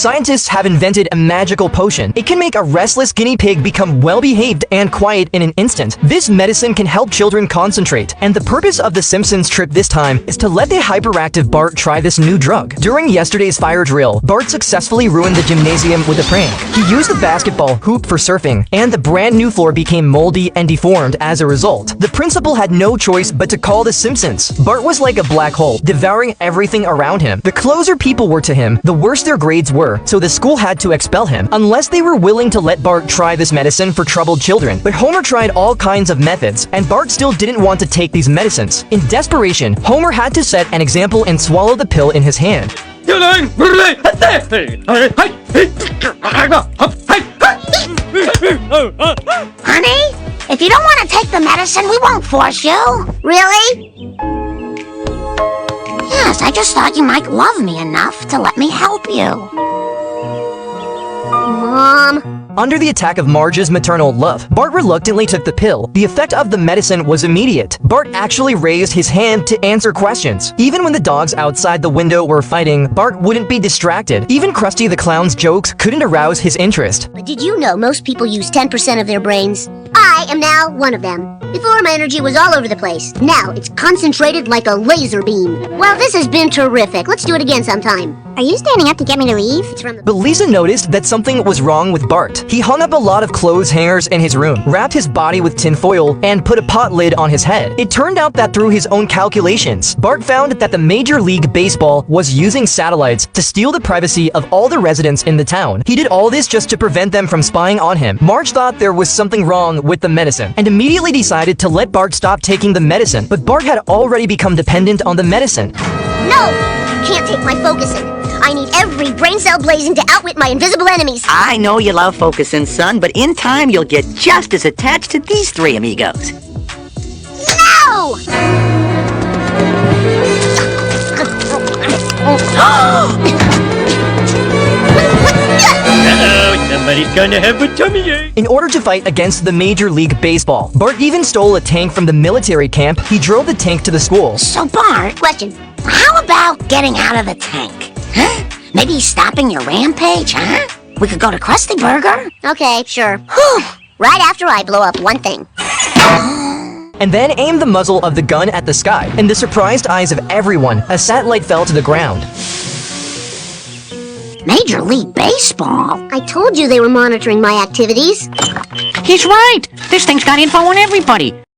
scientists have invented a magical potion. It can make a restless guinea pig become well-behaved and quiet in an instant. This medicine can help children concentrate, and the purpose of the Simpsons trip this time is to let the hyperactive Bart try this new drug. During yesterday's fire drill, Bart successfully ruined the gymnasium with a prank. He used the basketball hoop for surfing, and the brand new floor became moldy and deformed as a result. The principal had no choice but to call the Simpsons. Bart was like a black hole, devouring everything around him. The closer people were to him, the worse their grades were, so the school had to expel him, unless they were willing to let Bart try this medicine for troubled children. But Homer tried all kinds of methods, and Bart still didn't want to take these medicines. In desperation, Homer had to set an example and swallow the pill in his hand. Honey, if you don't want to take the medicine, we won't force you. Really? Yes, I just thought you might love me enough to let me help you. Mom. Under the attack of Marge's maternal love, Bart reluctantly took the pill. The effect of the medicine was immediate. Bart actually raised his hand to answer questions. Even when the dogs outside the window were fighting, Bart wouldn't be distracted. Even Krusty the Clown's jokes couldn't arouse his interest. But did you know most people use 10% of their brains? I am now one of them. Before, my energy was all over the place. Now, it's concentrated like a laser beam. Well, this has been terrific. Let's do it again sometime. Are you standing up to get me to leave? But Lisa noticed that something was wrong with Bart. He hung up a lot of clothes hangers in his room, wrapped his body with tinfoil, and put a pot lid on his head. It turned out that through his own calculations, Bart found that the Major League Baseball was using satellites to steal the privacy of all the residents in the town. He did all this just to prevent them from spying on him. Marge thought there was something wrong with the medicine, and immediately decided to let Bart stop taking the medicine. But Bart had already become dependent on the medicine. No! Can't take my focusing. I need every brain cell blazing to outwit my invisible enemies. I know you love focusing, son, but in time you'll get just as attached to these three amigos. No! Somebody's gonna have a tummy ache. In order to fight against the Major League Baseball, Bart even stole a tank from the military camp. He drove the tank to the school. So, Bart, question. How about getting out of the tank? Huh? Maybe stopping your rampage, huh? We could go to Krusty Burger? Okay, sure. Whew. Right after I blow up one thing. And then aimed the muzzle of the gun at the sky. In the surprised eyes of everyone, a satellite fell to the ground. Major League Baseball? I told you they were monitoring my activities. He's right. This thing's got info on everybody.